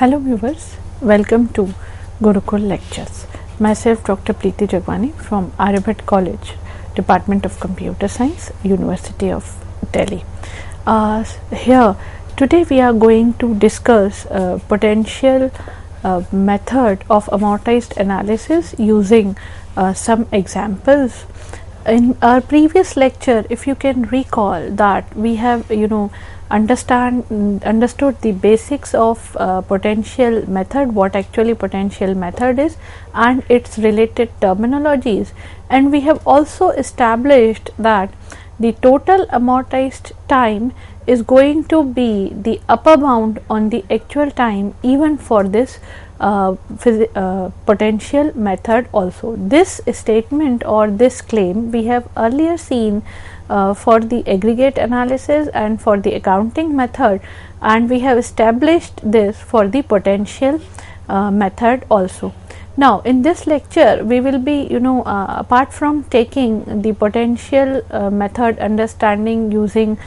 Hello viewers, welcome to Gurukul Lectures. Myself Dr. Preeti Jagwani from Aryabhat College, Department of Computer Science, University of Delhi. Here today we are going to discuss potential method of amortized analysis using some examples. In our previous lecture, if you can recall that we have understood the basics of potential method, what actually potential method is and its related terminologies, and we have also established that the total amortized time is going to be the upper bound on the actual time even for this potential method also. This statement or this claim we have earlier seen for the aggregate analysis and for the accounting method, and we have established this for the potential method also. Now in this lecture we will be apart from taking the potential method understanding using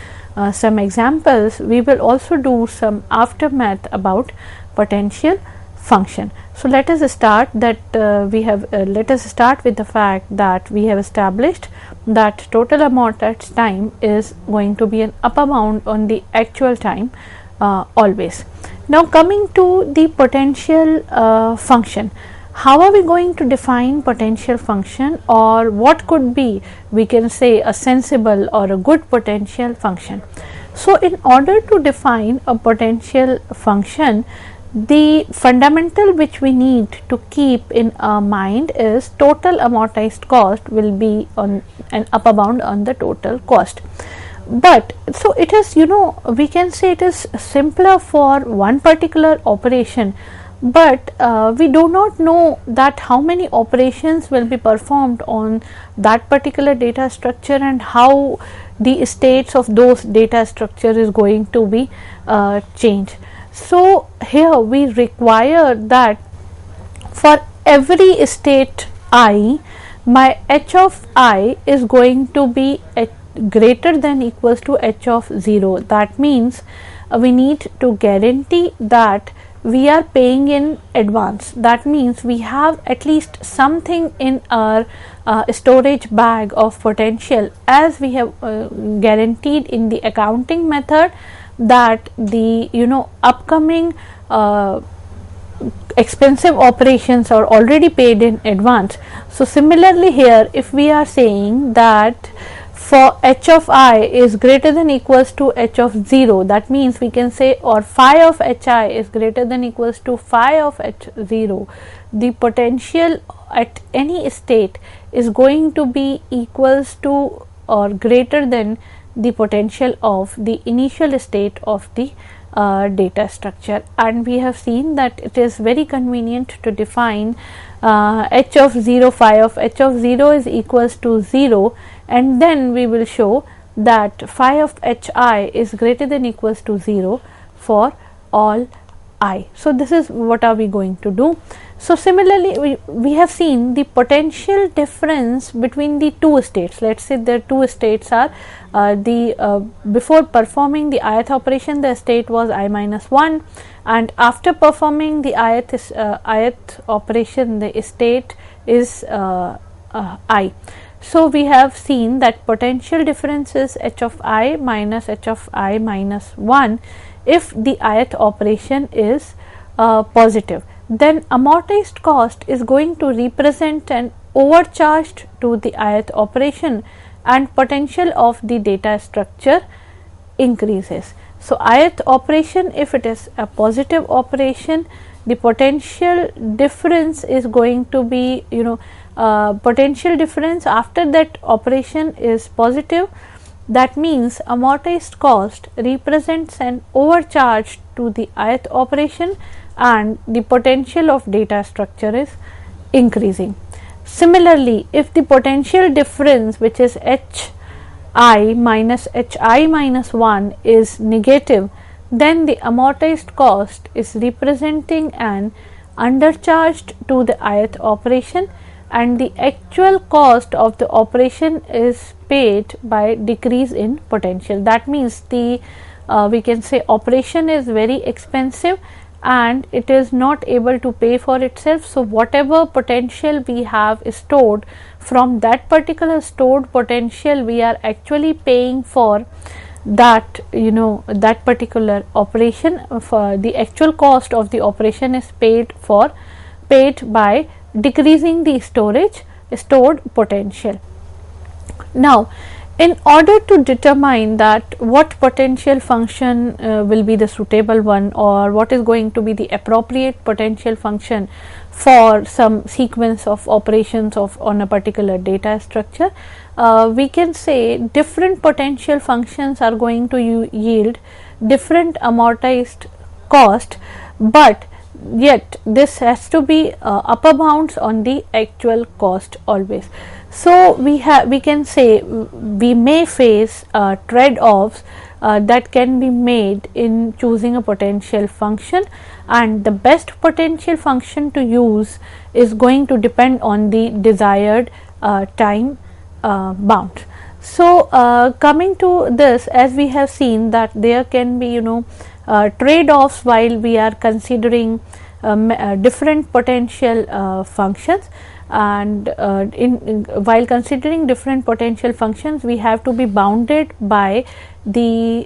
some examples, we will also do some aftermath about potential function. So let us start that let us start with the fact that we have established that total amortized time is going to be an upper bound on the actual time always. Now coming to the potential function, how are we going to define potential function, or what could be, we can say, a sensible or a good potential function? So in order to define a potential function, the fundamental which we need to keep in our mind is total amortized cost will be on an upper bound on the total cost. But so it is, we can say it is simpler for one particular operation, but we do not know that how many operations will be performed on that particular data structure and how the states of those data structure is going to be changed. So here we require that for every state I, my h of I is going to be greater than equals to h of 0. That means we need to guarantee that we are paying in advance. That means we have at least something in our storage bag of potential, as we have guaranteed in the accounting method that the upcoming expensive operations are already paid in advance. So similarly here, if we are saying that for h of I is greater than equals to h of 0, that means we can say, or phi of hi is greater than equals to phi of h0, the potential at any state is going to be equals to or greater than the potential of the initial state of the data structure. And we have seen that it is very convenient to define h of 0, phi of h of 0 is equals to 0, and then we will show that phi of hi is greater than equals to 0 for all I. So this is what are we going to do. So similarly we have seen the potential difference between the two states. Let's say the two states are before performing the ith operation the state was I minus 1, and after performing the ith operation the state is I. So we have seen that potential difference is h of I minus h of I minus 1 if the ith operation is positive. Then amortized cost is going to represent an overcharged to the ith operation, and potential of the data structure increases. So ith operation, if it is a positive operation, the potential difference is going to be potential difference after that operation is positive. That means amortized cost represents an overcharge to the ith operation and the potential of data structure is increasing. Similarly, if the potential difference, which is hi minus hi minus 1, is negative, then the amortized cost is representing an undercharged to the ith operation, and the actual cost of the operation is paid by decrease in potential. That means the we can say operation is very expensive and it is not able to pay for itself. So, whatever potential we have stored, from that particular stored potential we are actually paying for that, that particular operation. For the actual cost of the operation is paid by decreasing the stored potential. Now, in order to determine that what potential function will be the suitable one, or what is going to be the appropriate potential function for some sequence of operations on a particular data structure, we can say different potential functions are going to yield different amortized cost, but yet this has to be upper bounds on the actual cost always. So, we can say we may face trade-offs that can be made in choosing a potential function, and the best potential function to use is going to depend on the desired time bound. So, coming to this, as we have seen that there can be trade-offs while we are considering different potential functions, and while considering different potential functions we have to be bounded by the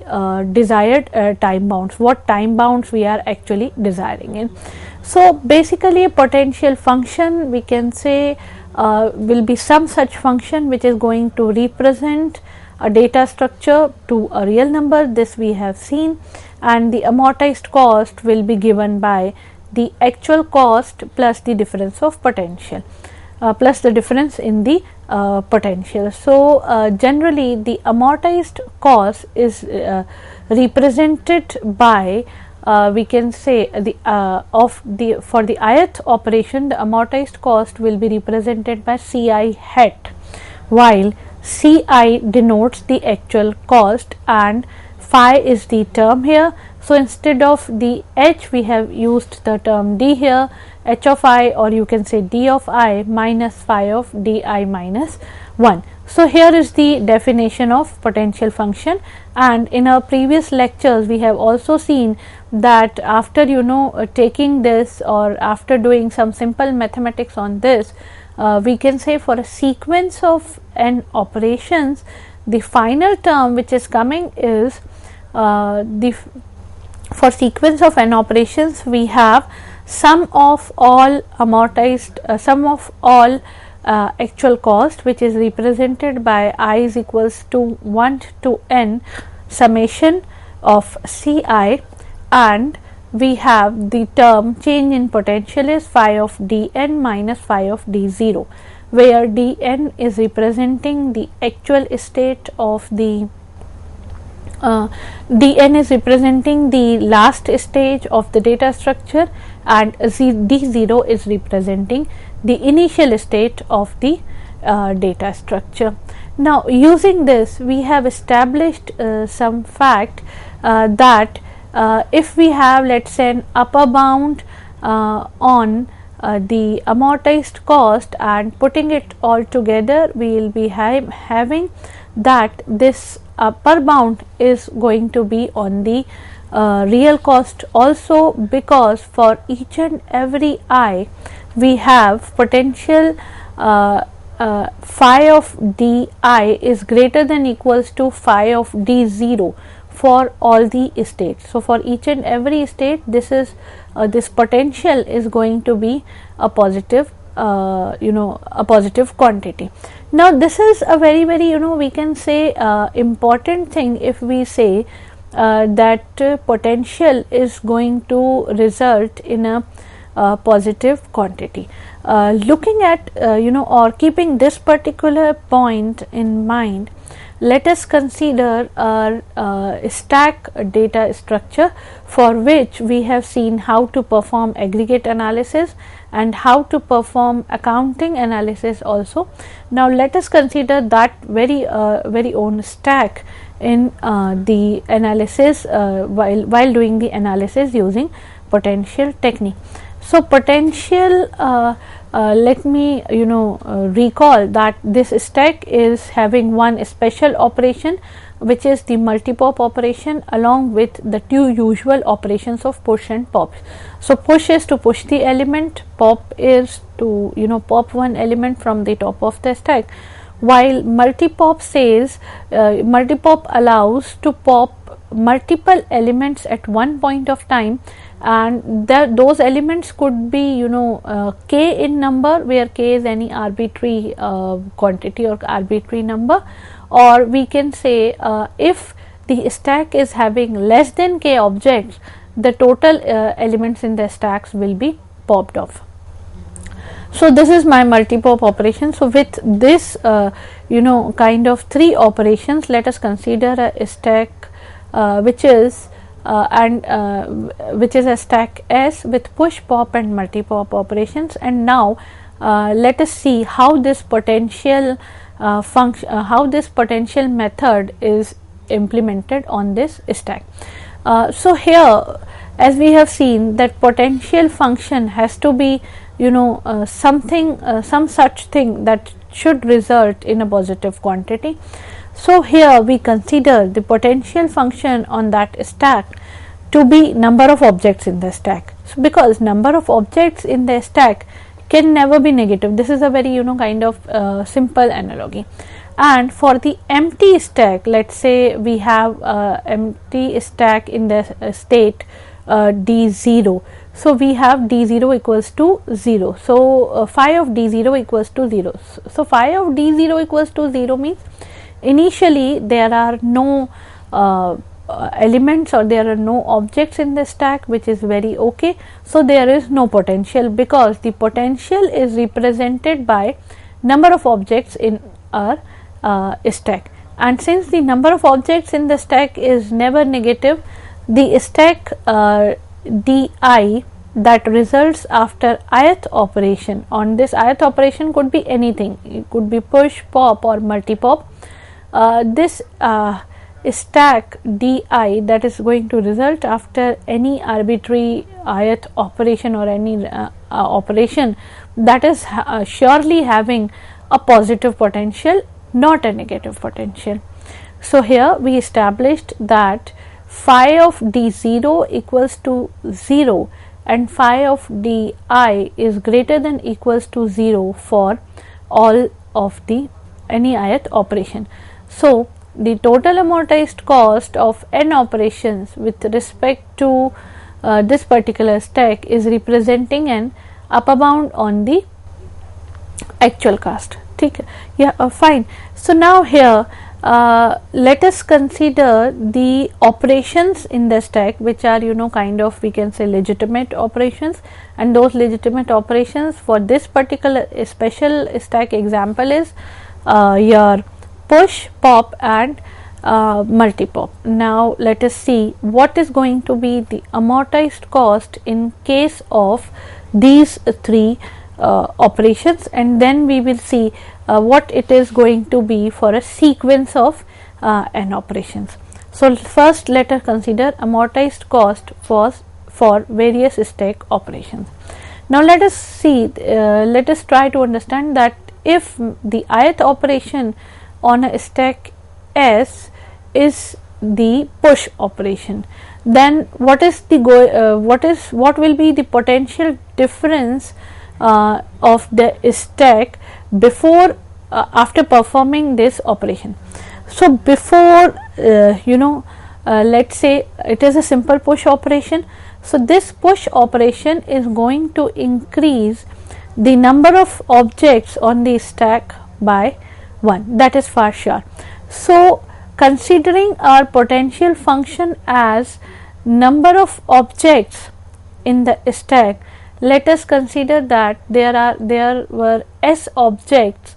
desired time bounds, what time bounds we are actually desiring in. So, basically a potential function we can say will be some such function which is going to represent a data structure to a real number, this we have seen, and the amortized cost will be given by the actual cost plus the difference of potential, plus the difference in the potential. So, generally the amortized cost is represented by we can say for the ith operation the amortized cost will be represented by Ci hat, while Ci denotes the actual cost and phi is the term here. So, instead of the h we have used the term d here, h of I, or you can say d of I minus phi of di minus 1. So, here is the definition of potential function, and in our previous lectures we have also seen that after taking this, or after doing some simple mathematics on this, we can say for a sequence of n operations the final term which is coming is for sequence of n operations we have sum of all amortized sum of all actual cost, which is represented by I is equals to 1 to n summation of Ci, and we have the term change in potential is phi of dn minus phi of d0, where dn is representing the actual state of the dn is representing the last stage of the data structure, and d0 is representing the initial state of the data structure. Now, using this we have established some fact that if we have, let us say, an upper bound on the amortized cost and putting it all together, we will be having that this upper bound is going to be on the real cost also, because for each and every I we have potential phi of di is greater than equals to phi of d0 for all the states. So, for each and every state this is this potential is going to be a positive a positive quantity. Now, this is a very we can say important thing if we say that potential is going to result in a positive quantity. Looking at or keeping this particular point in mind, let us consider a stack data structure for which we have seen how to perform aggregate analysis and how to perform accounting analysis also. Now, let us consider that very own stack in the analysis while doing the analysis using potential technique. So, potential let me recall that this stack is having one special operation, which is the multi-pop operation, along with the two usual operations of push and pop. So push is to push the element, pop is to pop one element from the top of the stack, while multi-pop says multi-pop allows to pop multiple elements at one point of time, and those elements could be k in number, where k is any arbitrary quantity or arbitrary number, or we can say if the stack is having less than k objects, the total elements in the stacks will be popped off. So this is my multi-pop operation. So with this kind of three operations, let us consider a stack which is a stack S with push, pop and multi-pop operations. And now let us see how this potential method is implemented on this stack. So here, as we have seen, that potential function has to be some such thing that should result in a positive quantity. So here we consider the potential function on that stack to be number of objects in the stack. So because number of objects in the stack can never be negative, this is a very kind of simple analogy. And for the empty stack, let's say we have empty stack in the state d0. So we have d0 equals to 0. So phi of d0 equals to 0. So phi of d0 equals to 0 means initially there are no elements or there are no objects in the stack, which is very okay. So there is no potential, because the potential is represented by number of objects in our stack, and since the number of objects in the stack is never negative, the stack di that results after ith operation, on this ith operation could be anything, it could be push, pop or multi-pop. This stack di that is going to result after any arbitrary ith operation or any operation, that is surely having a positive potential, not a negative potential. So here we established that phi of d0 equals to 0 and phi of di is greater than equals to 0 for all of the any ith operation. So the total amortized cost of n operations with respect to this particular stack is representing an upper bound on the actual cost. Fine. So now here let us consider the operations in the stack, which are kind of, we can say, legitimate operations, and those legitimate operations for this particular special stack example is your push, pop and multi-pop. Now let us see what is going to be the amortized cost in case of these three operations, and then we will see what it is going to be for a sequence of n operations. So first let us consider amortized cost for various stack operations. Now let us see, let us try to understand that if the ith operation on a stack S is the push operation, then what will be the potential difference of the stack before after performing this operation. So before let's say it is a simple push operation. So this push operation is going to increase the number of objects on the stack by 1, that is for sure. So considering our potential function as number of objects in the stack, let us consider that there were s objects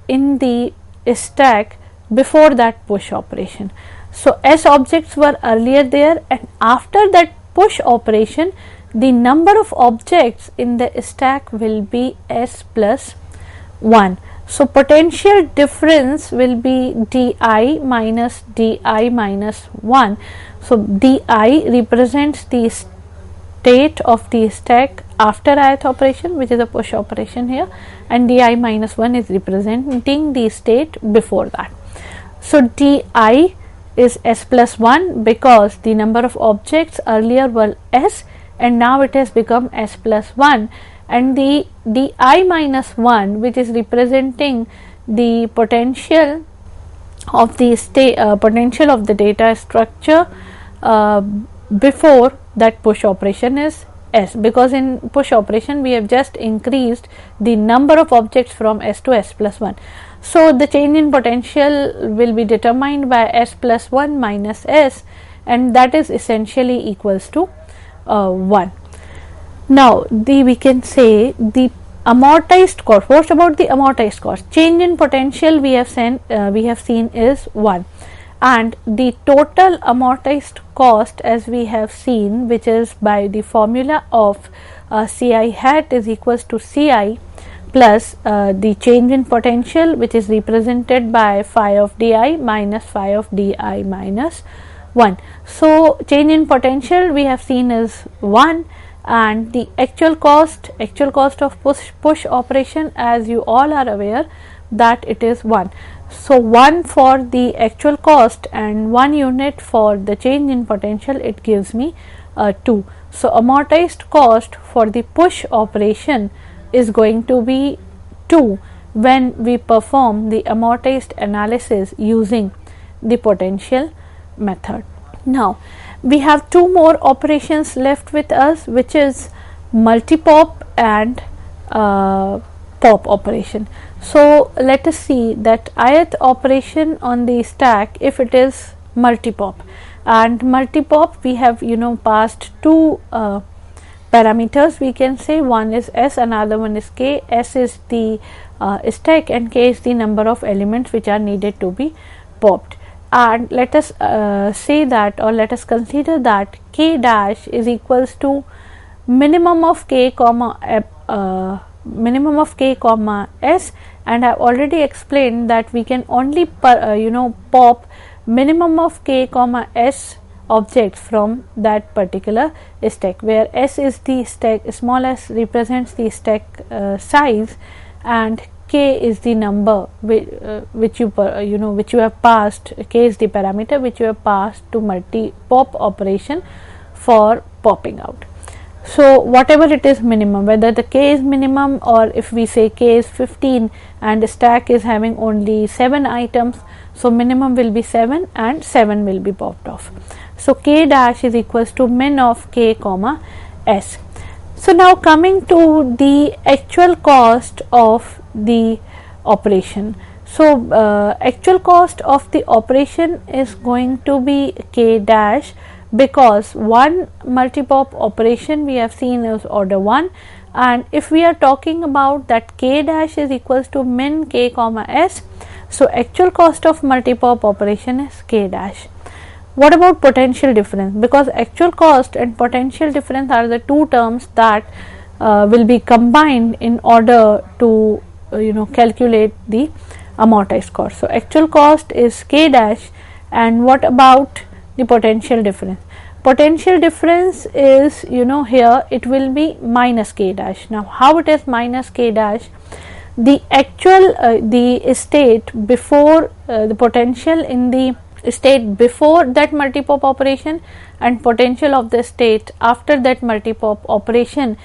in the stack before that push operation. So s objects were earlier there, and after that push operation the number of objects in the stack will be s plus 1. So potential difference will be di minus 1. So di represents the state of the stack after ith operation, which is a push operation here, and di minus 1 is representing the state before that. So di is s plus 1 because the number of objects earlier were s and now it has become s plus 1, and the di minus 1, which is representing the potential of the state, potential of the data structure before that push operation, is s, because in push operation we have just increased the number of objects from s to s plus 1. So the change in potential will be determined by s plus 1 minus s, and that is essentially equals to 1. Now we can say the amortized cost. What about the amortized cost? Change in potential we have seen is 1, and the total amortized cost, as we have seen, which is by the formula of Ci hat is equals to Ci plus the change in potential, which is represented by phi of di minus phi of di minus 1. So change in potential we have seen is 1, and the actual cost of push operation, as you all are aware, that it is 1. So 1 for the actual cost and 1 unit for the change in potential, it gives me 2. So amortized cost for the push operation is going to be 2 when we perform the amortized analysis using the potential method. Now we have two more operations left with us, which is multi-pop and pop operation. So let us see that ith operation on the stack, if it is multi-pop, and multi-pop we have passed two parameters, we can say one is s, another one is k. S is the stack and k is the number of elements which are needed to be popped. And let us say that, or let us consider that k dash is equals to minimum of k comma s, and I have already explained that we can only pop minimum of k comma s objects from that particular stack, where s is the stack, small s represents the stack size, and k is the number which you have passed. K is the parameter which you have passed to multi-pop operation for popping out. So whatever it is minimum, whether the k is minimum, or if we say k is 15 and stack is having only 7 items, so minimum will be 7 and 7 will be popped off. So k dash is equals to min of k comma s. So now coming to the actual cost of the operation. So actual cost of the operation is going to be k dash, because one multi-pop operation we have seen is order 1, and if we are talking about that k dash is equals to min k comma s, so actual cost of multi-pop operation is k dash. What about potential difference? Because actual cost and potential difference are the two terms that will be combined in order to calculate the amortized cost. So actual cost is k dash, and what about the potential difference? Potential difference is here it will be minus k dash. Now how it is minus k dash? The actual the state before the potential in the state before that multi-pop operation and potential of the state after that multi-pop operation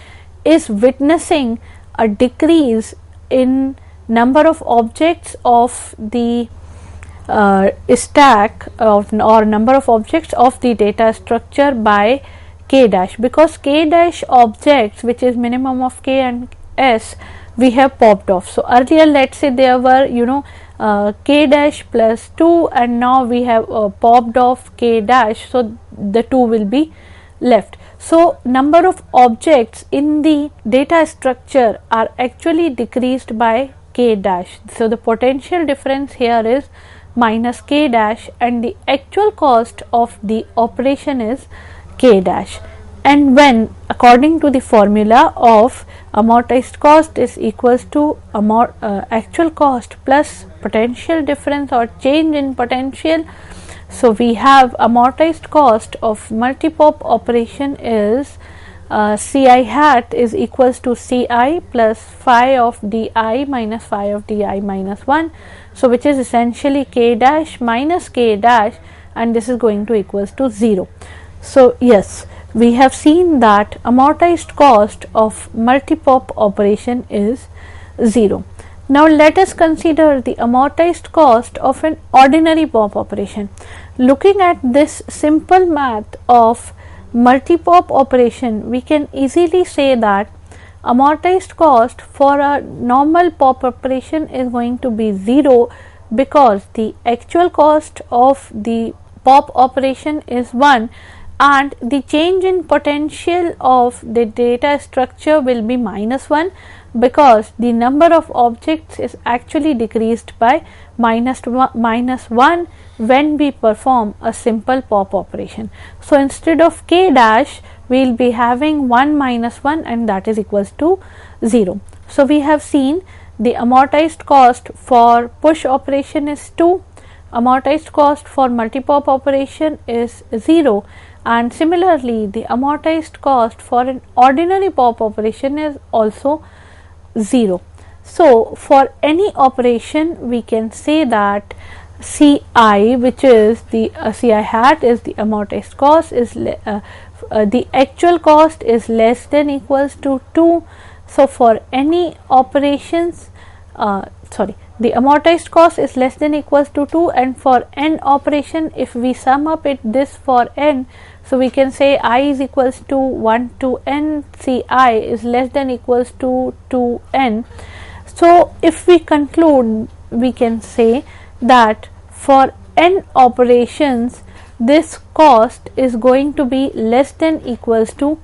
is witnessing a decrease in number of objects of the stack or number of objects of the data structure by k dash, because k dash objects, which is minimum of k and s, we have popped off. So earlier, let's say there were k dash plus 2, and now we have popped off k dash, so the 2 will be left. So number of objects in the data structure are actually decreased by k dash. So the potential difference here is minus k dash, and the actual cost of the operation is k dash. And when, according to the formula of amortized cost is equals to actual cost plus potential difference or change in potential, so we have amortized cost of multi-pop operation is Ci hat is equals to Ci plus phi of di minus phi of di minus 1. So, which is essentially k dash minus k dash, and this is going to equals to 0. So, yes, we have seen that amortized cost of multi-pop operation is 0. Now, let us consider the amortized cost of an ordinary pop operation. Looking at this simple math of multi-pop operation, we can easily say that amortized cost for a normal pop operation is going to be 0, because the actual cost of the pop operation is 1 and the change in potential of the data structure will be minus 1, because the number of objects is actually decreased by minus 1 when we perform a simple pop operation. So, instead of k dash, we will be having 1 minus 1, and that is equals to 0. So, we have seen the amortized cost for push operation is 2, amortized cost for multi-pop operation is 0, and similarly the amortized cost for an ordinary pop operation is also 0. So, for any operation we can say that Ci, which is the Ci hat is the amortized cost, is the actual cost is less than equals to 2. So, for any operations the amortized cost is less than equals to 2, and for n operation, if we sum up this for n, so we can say I is equals to 1 to n, Ci is less than equals to 2n. So, if we conclude, we can say that for n operations, this cost is going to be less than equals to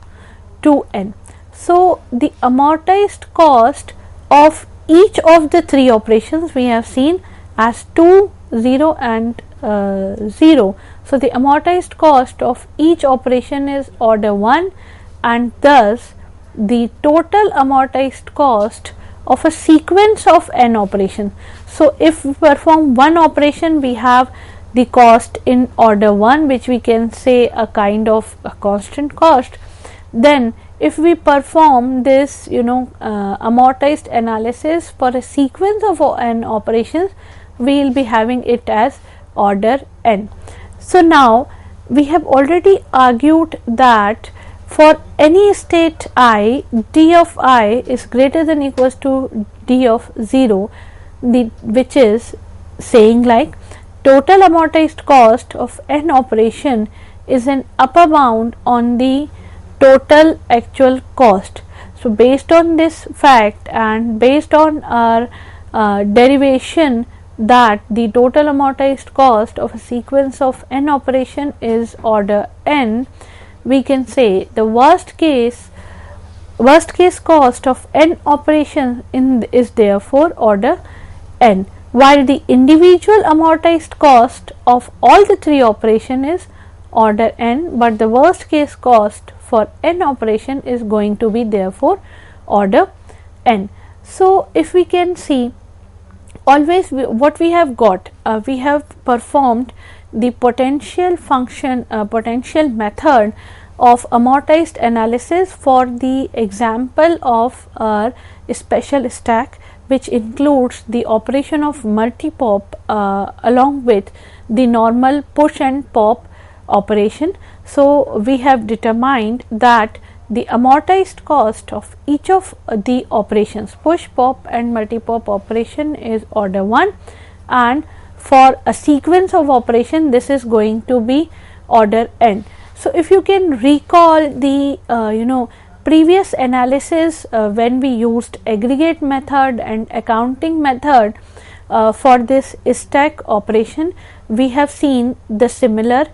2n. So, the amortized cost of each of the 3 operations we have seen as 2, 0 and 0. So, the amortized cost of each operation is order 1, and thus the total amortized cost of a sequence of n operations. So, if we perform one operation, we have the cost in order 1, which we can say a kind of a constant cost. Then if we perform this amortized analysis for a sequence of n operations, we will be having it as order n. So, now we have already argued that for any state I, d of I is greater than equals to d of 0, which is saying like total amortized cost of n operation is an upper bound on the total actual cost. So, based on this fact and based on our derivation that the total amortized cost of a sequence of n operation is order n, we can say the worst case cost of n operations is therefore order n, while the individual amortized cost of all the 3 operations is order n, but the worst case cost for n operation is going to be therefore order n. So, if we can see, always what we have got, we have performed the potential function potential method of amortized analysis for the example of our special stack, which includes the operation of multi-pop along with the normal push and pop operation. So, we have determined that the amortized cost of each of the operations push, pop and multi-pop operation is order 1, and for a sequence of operation this is going to be order n. So, if you can recall the previous analysis when we used aggregate method and accounting method for this stack operation, we have seen the similar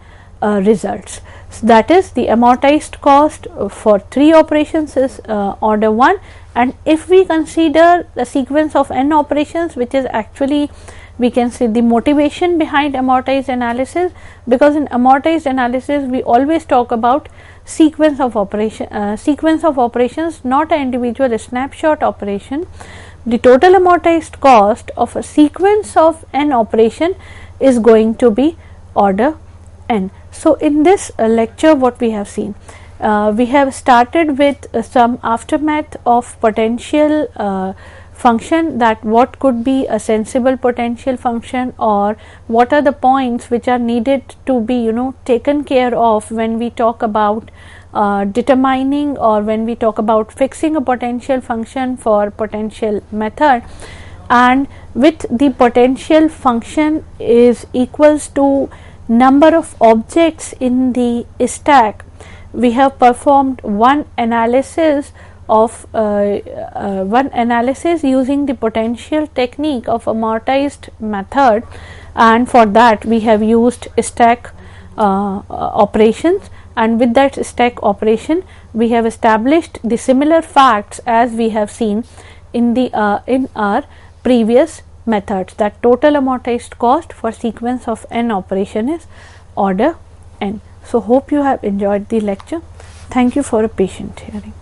results. So, that is the amortized cost for 3 operations is order 1, and if we consider the sequence of n operations, which is actually we can say the motivation behind amortized analysis, because in amortized analysis we always talk about sequence of operations, not an individual snapshot operation. The total amortized cost of a sequence of n operation is going to be order n. So, in this lecture what we have seen, we have started with some aftermath of potential function, that what could be a sensible potential function, or what are the points which are needed to be taken care of when we talk about determining, or when we talk about fixing a potential function for potential method. And with the potential function is equals to number of objects in the stack, we have performed one analysis using the potential technique of amortized method, and for that we have used stack operations, and with that stack operation we have established the similar facts as we have seen in our previous methods, that total amortized cost for sequence of n operation is order n. So, hope you have enjoyed the lecture. Thank you for a patient hearing.